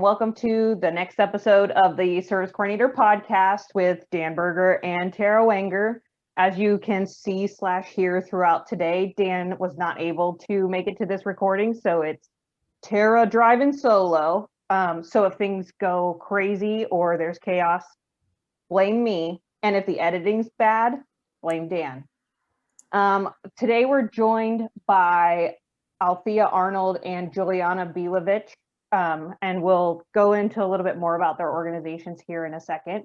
and welcome to the next episode of the Service Coordinator Podcast with Dan Berger and Tara Wenger. As you can see / hear throughout today, Dan was not able to make it to this recording, so it's Tara driving solo. So if things go crazy or there's chaos, blame me. And if the editing's bad, blame Dan. Today we're joined by Althea Arnold and Juliana Bilowich, and we'll go into a little bit more about their organizations here in a second.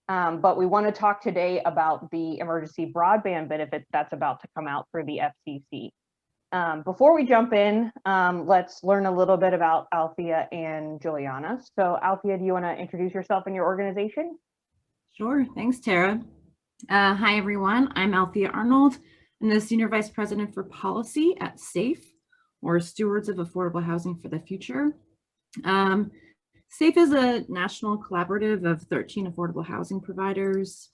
But we want to talk today about the emergency broadband benefit that's about to come out for the FCC. Before we jump in, let's learn a little bit about Althea and Juliana. So Althea, do you want to introduce yourself and your organization? Sure, thanks, Tara. Hi, everyone. I'm Althea Arnold. I'm the Senior Vice President for Policy at SAHF, or Stewards of Affordable Housing for the Future. SAHF is a national collaborative of 13 affordable housing providers.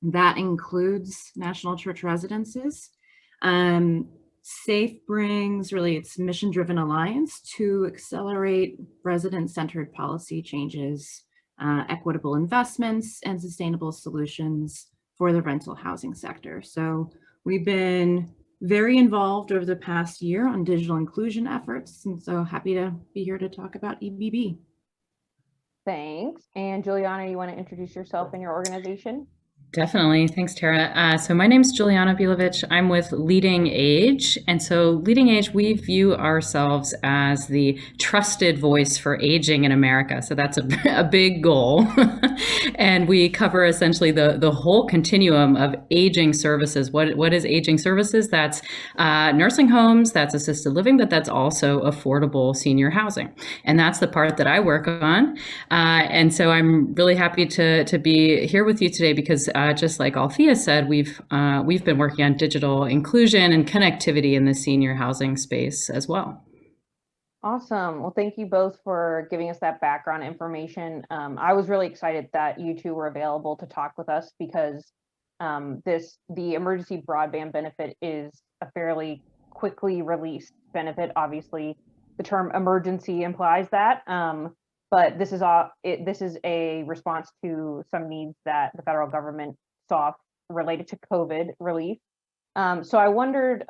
That includes national church residences. SAHF brings really its mission-driven alliance to accelerate resident-centered policy changes, equitable investments, and sustainable solutions for the rental housing sector. So we've been very involved over the past year on digital inclusion efforts, and so happy to be here to talk about EBB. Thanks. And Juliana, you want to introduce yourself and your organization? Definitely. Thanks, Tara. So my name is Juliana Bilowich. I'm with LeadingAge. And so LeadingAge, we view ourselves as the trusted voice for aging in America. So that's a big goal. And we cover essentially the whole continuum of aging services. What is aging services? That's nursing homes, that's assisted living, but that's also affordable senior housing. And that's the part that I work on. And so I'm really happy to be here with you today because just like Althea said, we've been working on digital inclusion and connectivity in the senior housing space as well. Awesome. Well, thank you both for giving us that background information. I was really excited that you two were available to talk with us because the emergency broadband benefit is a fairly quickly released benefit. Obviously, the term emergency implies that. But this is a response to some needs that the federal government saw related to COVID relief. So I wondered,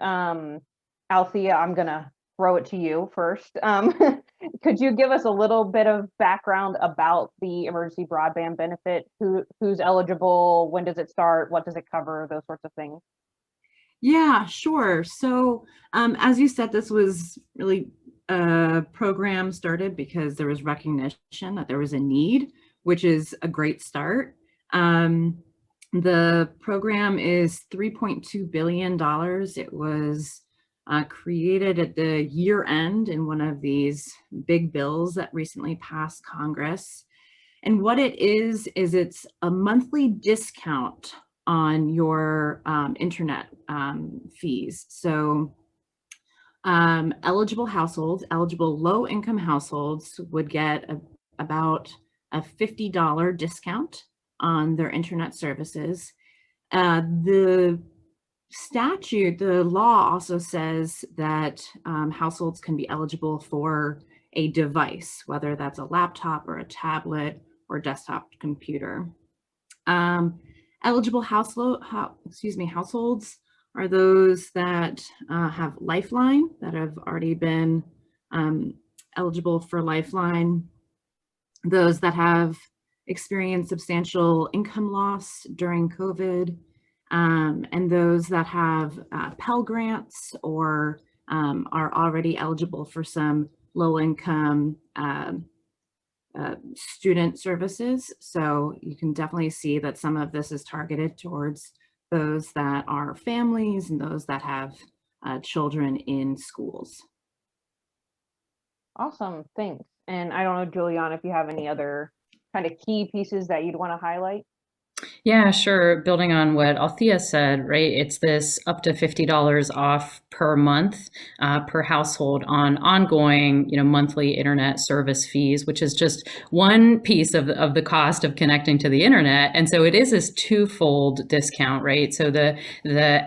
Althea, I'm gonna throw it to you first. Could you give us a little bit of background about the emergency broadband benefit? Who's eligible? When does it start? What does it cover? Those sorts of things. Yeah, sure. So as you said, this was really program started because there was recognition that there was a need, which is a great start. The program is $3.2 billion. It was created at the year end in one of these big bills that recently passed Congress. And what it is it's a monthly discount on your internet fees. So eligible low-income households would get about a $50 discount on their internet services. The statute, the law also says that households can be eligible for a device, whether that's a laptop or a tablet or desktop computer. Eligible households are those that have Lifeline, that have already been eligible for Lifeline, those that have experienced substantial income loss during COVID, and those that have Pell Grants or are already eligible for some low-income student services. So you can definitely see that some of this is targeted towards those that are families and those that have children in schools. Awesome, thanks. And I don't know, Juliana, if you have any other kind of key pieces that you'd want to highlight. Yeah, sure. Building on what Althea said, right? It's this up to $50 off per month per household on ongoing, monthly internet service fees, which is just one piece of the cost of connecting to the internet. And so it is this twofold discount, right? So the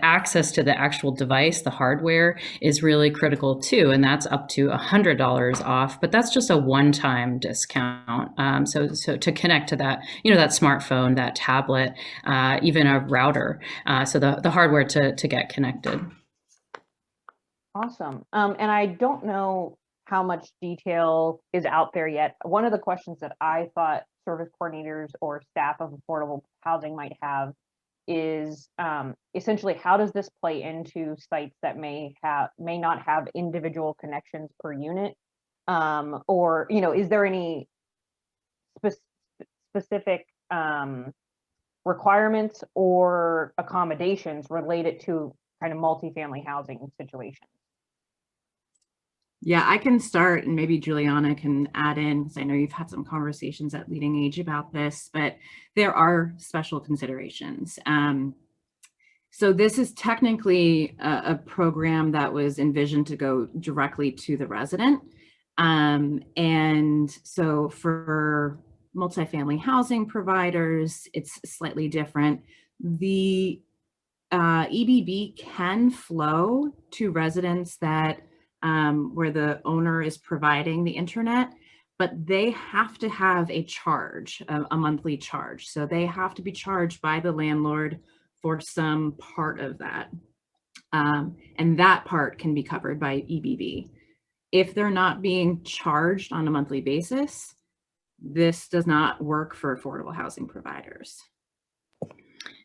access to the actual device, the hardware, is really critical too, and that's up to $100 off. But that's just a one-time discount. So to connect to that, that smartphone, that tablet, even a router, so the hardware to get connected. Awesome. And I don't know how much detail is out there yet. One of the questions that I thought service coordinators or staff of affordable housing might have is essentially, how does this play into sites that may not have individual connections per unit? Or, is there any specific requirements or accommodations related to kind of multifamily housing situations? Yeah, I can start, and maybe Juliana can add in, because I know you've had some conversations at LeadingAge about this, but there are special considerations. So this is technically a program that was envisioned to go directly to the resident. And so for multifamily housing providers, it's slightly different. The EBB can flow to residents that where the owner is providing the internet, but they have to have a charge, a monthly charge. So they have to be charged by the landlord for some part of that. And that part can be covered by EBB. If they're not being charged on a monthly basis, this does not work for affordable housing providers.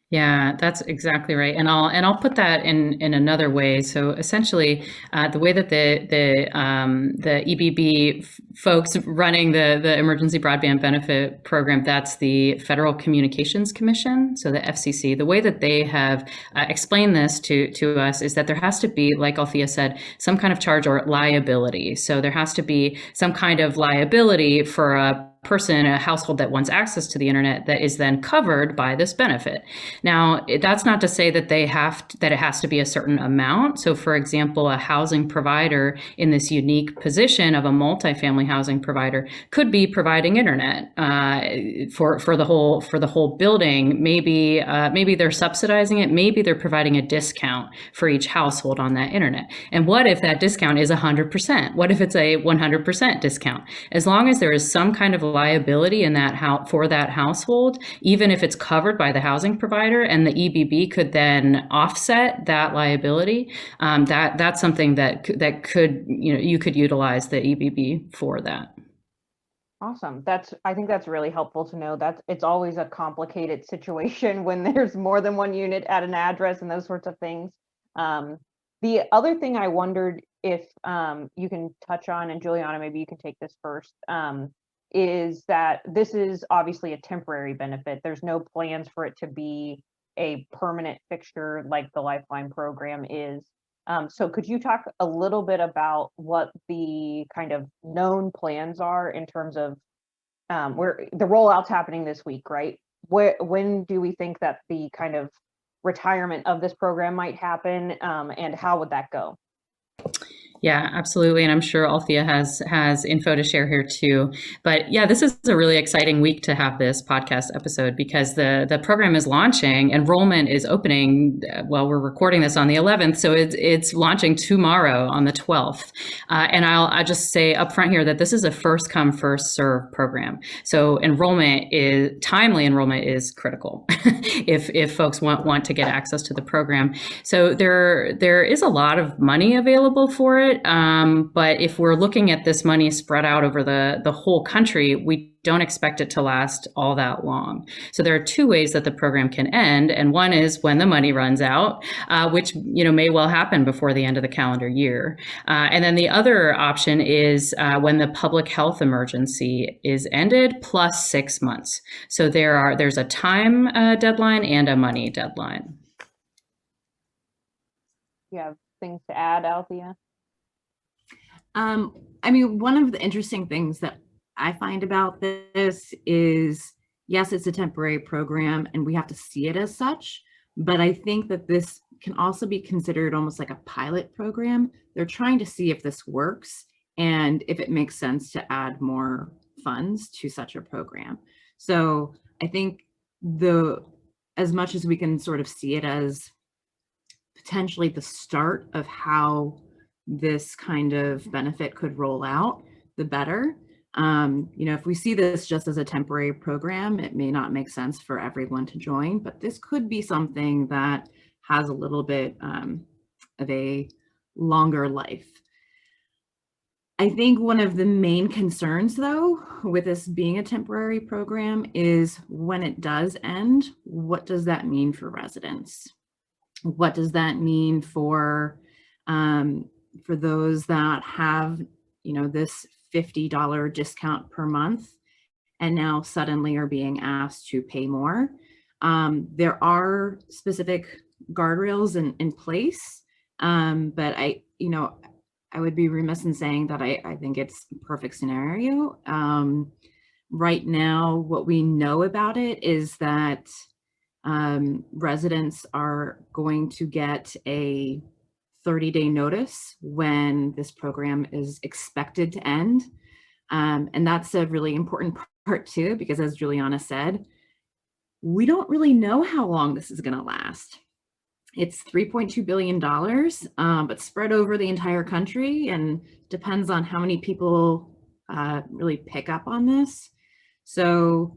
Yeah, that's exactly right, and I'll put that in another way. So essentially, the way that the EBB folks running the Emergency Broadband Benefit program, that's the Federal Communications Commission, so the FCC. The way that they have explained this to us is that there has to be, like Althea said, some kind of charge or liability. So there has to be some kind of liability for a person, a household that wants access to the internet, that is then covered by this benefit. Now, that's not to say that it has to be a certain amount. So for example, a housing provider in this unique position of a multifamily housing provider could be providing internet for the whole building. Maybe they're subsidizing it. Maybe they're providing a discount for each household on that internet. And what if that discount is 100%? What if it's a 100% discount? As long as there is some kind of liability in that for that household, even if it's covered by the housing provider, and the EBB could then offset that liability, that's something that could, you could utilize the EBB for that. Awesome. I think that's really helpful to know. That it's always a complicated situation when there's more than one unit at an address and those sorts of things. The other thing I wondered if you can touch on, and Juliana, maybe you can take this first, is that this is obviously a temporary benefit. There's no plans for it to be a permanent fixture like the Lifeline program is. So could you talk a little bit about what the kind of known plans are in terms of where the rollout's happening this week, right? When do we think that the kind of retirement of this program might happen, and how would that go? Yeah, absolutely. And I'm sure Althea has info to share here too. But yeah, this is a really exciting week to have this podcast episode, because the program is launching. Enrollment is opening. Well, we're recording this on the 11th, so it's launching tomorrow on the 12th. And I'll just say up front here that this is a first come, first serve program. So timely enrollment is critical if folks want to get access to the program. So there is a lot of money available for it. But if we're looking at this money spread out over the whole country, we don't expect it to last all that long. So there are two ways that the program can end. And one is when the money runs out, which may well happen before the end of the calendar year. And then the other option is when the public health emergency is ended, plus 6 months. So there's a time deadline and a money deadline. You have things to add, Althea? I mean, one of the interesting things that I find about this is, yes, it's a temporary program and we have to see it as such, but I think that this can also be considered almost like a pilot program. They're trying to see if this works and if it makes sense to add more funds to such a program. So I think as much as we can sort of see it as potentially the start of how this kind of benefit could roll out, the better. If we see this just as a temporary program, it may not make sense for everyone to join, but this could be something that has a little bit of a longer life. I think one of the main concerns, though, with this being a temporary program is when it does end, what does that mean for residents? What does that mean for those that have, this $50 discount per month and now suddenly are being asked to pay more? There are specific guardrails in place, but I would be remiss in saying that I think it's a perfect scenario. Right now, what we know about it is that residents are going to get a 30-day notice when this program is expected to end. And that's a really important part too, because as Juliana said, we don't really know how long this is going to last. It's $3.2 billion, but spread over the entire country and depends on how many people really pick up on this. So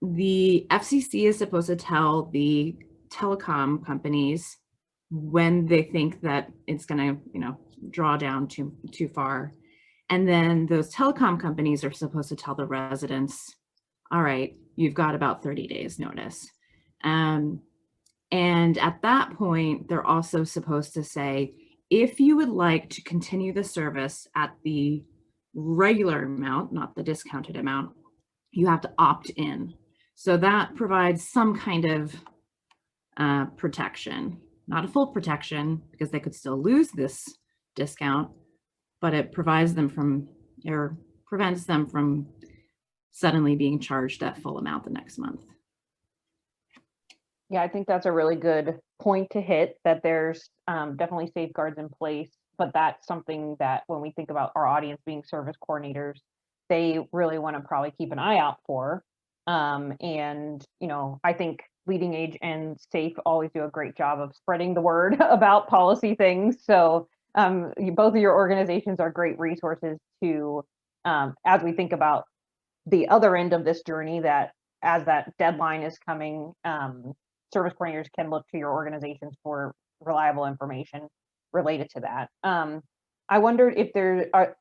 the FCC is supposed to tell the telecom companies when they think that it's going to, draw down too far. And then those telecom companies are supposed to tell the residents, all right, you've got about 30 days notice. And at that point, they're also supposed to say, if you would like to continue the service at the regular amount, not the discounted amount, you have to opt in. So that provides some kind of protection, not a full protection because they could still lose this discount, but it prevents them from suddenly being charged that full amount the next month. Yeah, I think that's a really good point to hit, that there's definitely safeguards in place, but that's something that when we think about our audience being service coordinators, they really want to probably keep an eye out for. And, I think LeadingAge and SAHF always do a great job of spreading the word about policy things. So both of your organizations are great resources to, as we think about the other end of this journey, that as that deadline is coming, service coordinators can look to your organizations for reliable information related to that. I wondered if there are,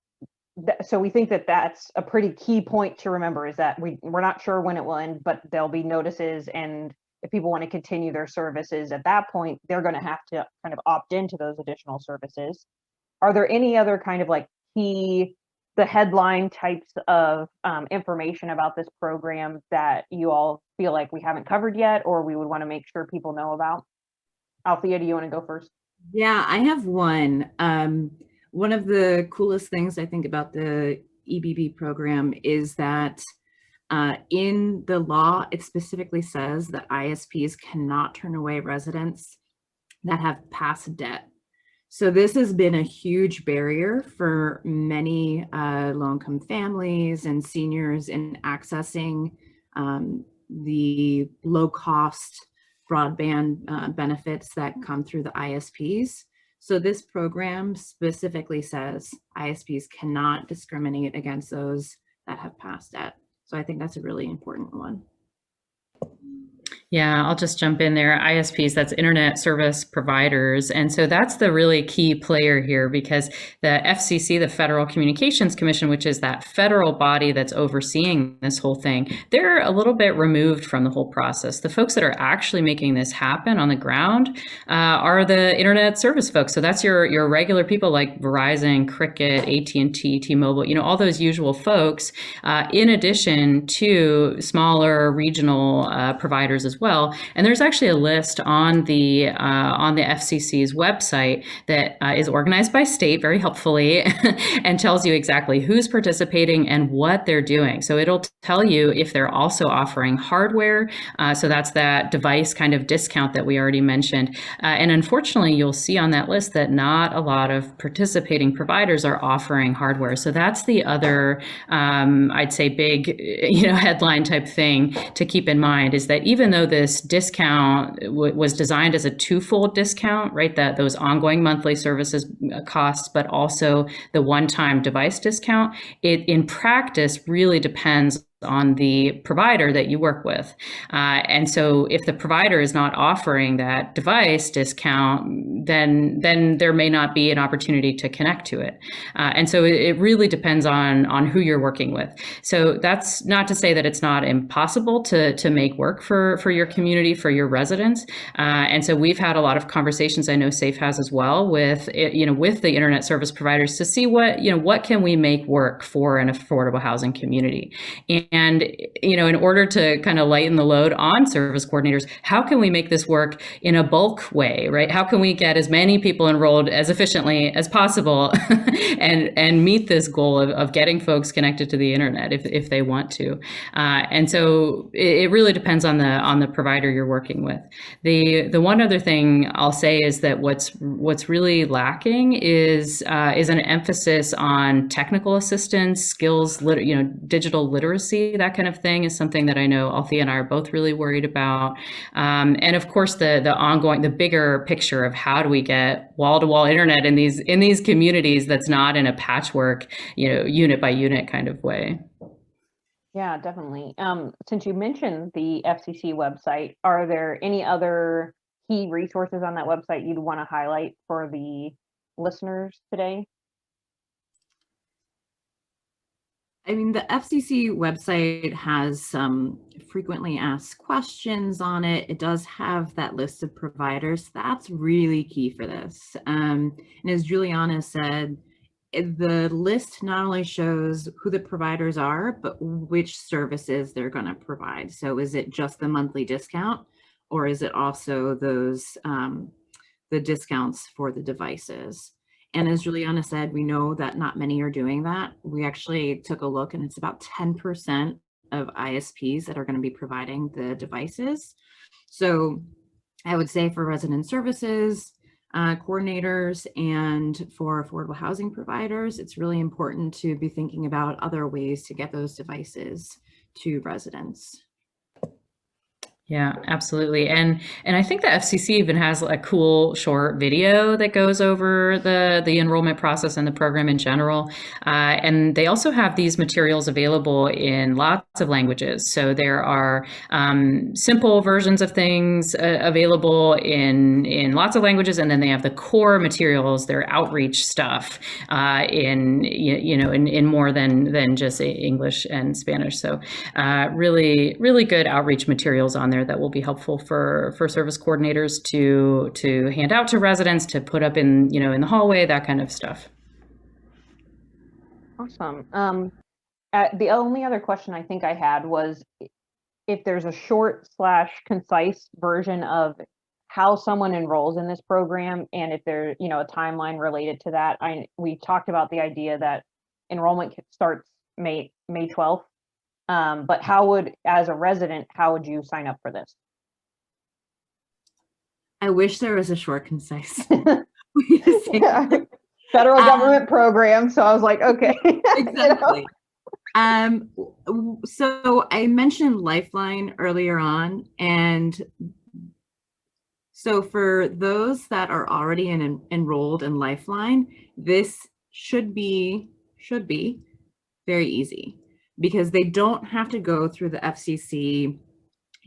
so we think that that's a pretty key point to remember, is that we're not sure when it will end, but there'll be notices, and if people want to continue their services at that point, they're going to have to kind of opt into those additional services. Are there any other kind of like the headline types of information about this program that you all feel like we haven't covered yet, or we would want to make sure people know about? Althea, do you want to go first? Yeah, I have one. One of the coolest things I think about the EBB program is that in the law, it specifically says that ISPs cannot turn away residents that have past debt. So this has been a huge barrier for many low-income families and seniors in accessing the low-cost broadband benefits that come through the ISPs. So this program specifically says ISPs cannot discriminate against those that have past debt. So I think that's a really important one. Yeah, I'll just jump in there. ISPs, that's internet service providers. And so that's the really key player here, because the FCC, the Federal Communications Commission, which is that federal body that's overseeing this whole thing, they're a little bit removed from the whole process. The folks that are actually making this happen on the ground are the internet service folks. So that's your regular people like Verizon, Cricket, AT&T, T-Mobile, all those usual folks, in addition to smaller regional providers as well. And there's actually a list on the FCC's website that is organized by state very helpfully and tells you exactly who's participating and what they're doing. So it'll tell you if they're also offering hardware. So that's that device kind of discount that we already mentioned. And unfortunately, you'll see on that list that not a lot of participating providers are offering hardware. So that's the other, I'd say, big, headline type thing to keep in mind, is that even though this discount was designed as a twofold discount, right, that those ongoing monthly services costs, but also the one-time device discount, it in practice really depends on the provider that you work with. And so if the provider is not offering that device discount, then there may not be an opportunity to connect to it. And so it really depends on who you're working with. So that's not to say that it's not impossible to make work for your community, for your residents. And so we've had a lot of conversations, I know SAHF has as well, with the internet service providers to see what can we make work for an affordable housing community. And, in order to kind of lighten the load on service coordinators, how can we make this work in a bulk way, right? How can we get as many people enrolled as efficiently as possible and meet this goal of getting folks connected to the internet if they want to? And so it really depends on the provider you're working with. The one other thing I'll say is that what's really lacking is an emphasis on technical assistance, skills, digital literacy. That kind of thing is something that I know Althea and I are both really worried about. And of course, the bigger picture of how do we get wall-to-wall internet in these communities that's not in a patchwork, unit by unit kind of way. Yeah, definitely. Since you mentioned the FCC website, are there any other key resources on that website you'd want to highlight for the listeners today? I mean, the FCC website has some frequently asked questions on it. It does have that list of providers. That's really key for this. And as Juliana said, the list not only shows who the providers are, but which services they're going to provide. So is it just the monthly discount, or is it also those the discounts for the devices? And as Juliana said, we know that not many are doing that. We actually took a look, and it's about 10% of ISPs that are going to be providing the devices. So I would say for resident services coordinators and for affordable housing providers, it's really important to be thinking about other ways to get those devices to residents. Yeah, absolutely. And I think the FCC even has a cool short video that goes over the enrollment process and the program in general. And they also have these materials available in lots of languages. So there are simple versions of things available in lots of languages, and then they have the core materials, their outreach stuff in more than just English and Spanish. So really, really good outreach materials on there that will be helpful for service coordinators to hand out to residents, to put up in the hallway, that kind of stuff. Awesome. The only other question I think I had was if there's a short / concise version of how someone enrolls in this program, and if there's a timeline related to that. We talked about the idea that enrollment starts May 12th. But as a resident, how would you sign up for this? I wish there was a short, concise. Yeah. Federal government program. So I was like, okay. Exactly. So I mentioned Lifeline earlier on, and so for those that are already enrolled in Lifeline, this should be very easy, because they don't have to go through the FCC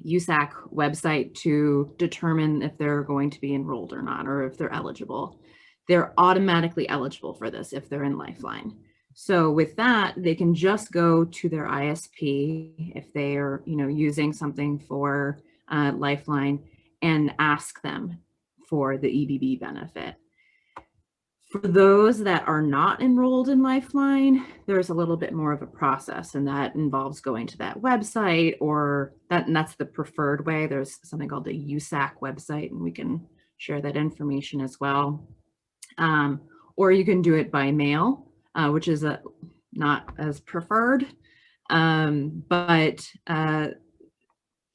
USAC website to determine if they're going to be enrolled or not, or if they're eligible. They're automatically eligible for this if they're in Lifeline. So with that, they can just go to their ISP if they are, using something for Lifeline, and ask them for the EBB benefit. For those that are not enrolled in Lifeline, there's a little bit more of a process, and that involves going to that website, and that's the preferred way. There's something called the USAC website, and we can share that information as well. Or you can do it by mail, which is not as preferred, but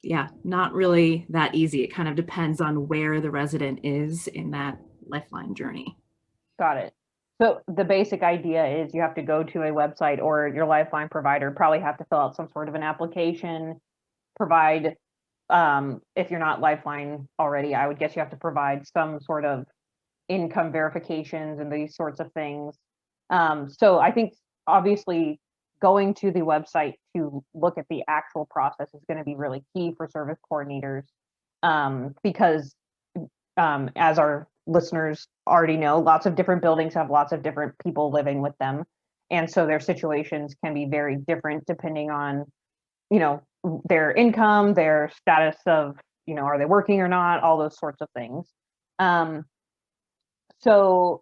yeah, not really that easy. It kind of depends on where the resident is in that Lifeline journey. Got it. So the basic idea is you have to go to a website, or your Lifeline provider probably have to fill out some sort of an application, provide, if you're not Lifeline already, I would guess you have to provide some sort of income verifications and these sorts of things. So I think obviously going to the website to look at the actual process is going to be really key for service coordinators, because as our listeners already know, lots of different buildings have lots of different people living with them. And so their situations can be very different depending on, their income, their status of, are they working or not, all those sorts of things. So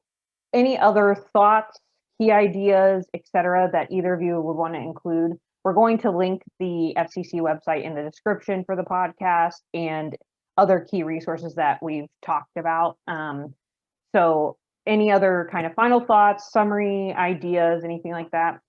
any other thoughts, key ideas, etc., that either of you would want to include? We're going to link the FCC website in the description for the podcast and other key resources that we've talked about. So any other kind of final thoughts, summary, ideas, anything like that?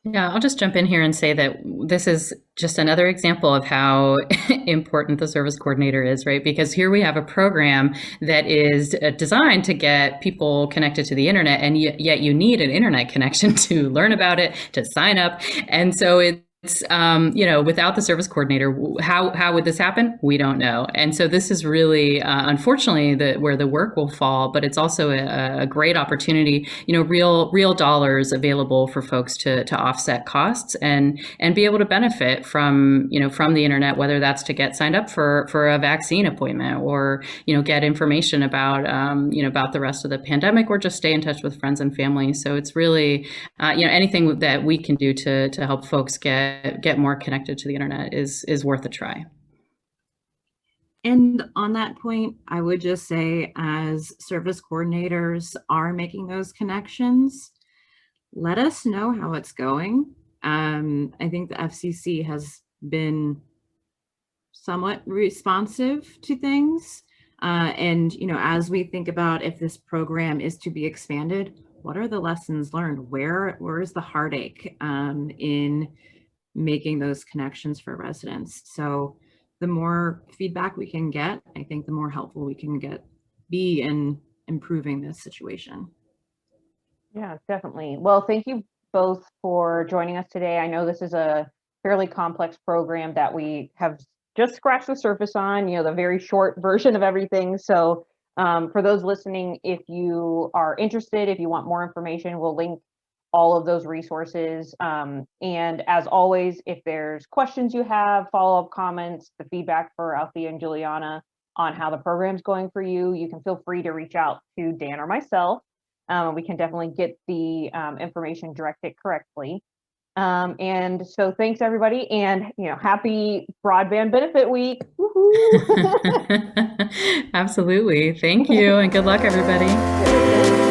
Yeah, I'll just jump in here and say that this is just another example of how important the service coordinator is, right? Because here we have a program that is designed to get people connected to the internet, and yet you need an internet connection to learn about it, to sign up. And so it's, without the service coordinator, how would this happen? We don't know. And so this is really, unfortunately, where the work will fall, but it's also a great opportunity, real dollars available for folks to offset costs and be able to benefit from the internet, whether that's to get signed up for a vaccine appointment, or, get information about, about the rest of the pandemic, or just stay in touch with friends and family. So it's really, anything that we can do to help folks get more connected to the internet is worth a try. And on that point, I would just say, as service coordinators are making those connections, let us know how it's going. I think the FCC has been somewhat responsive to things. And, as we think about if this program is to be expanded, what are the lessons learned? Where is the heartache in making those connections for residents? So the more feedback we can get, I think the more helpful we can be in improving this situation. Yeah, definitely. Well, thank you both for joining us today. I know this is a fairly complex program that we have just scratched the surface on, the very short version of everything. So for those listening, if you are interested, if you want more information, we'll link all of those resources. And as always, if there's questions you have, follow-up comments, the feedback for Althea and Juliana on how the program's going for you, you can feel free to reach out to Dan or myself. We can definitely get the information directed correctly. And so thanks everybody, and happy Broadband Benefit Week. Absolutely. Thank you, and good luck everybody.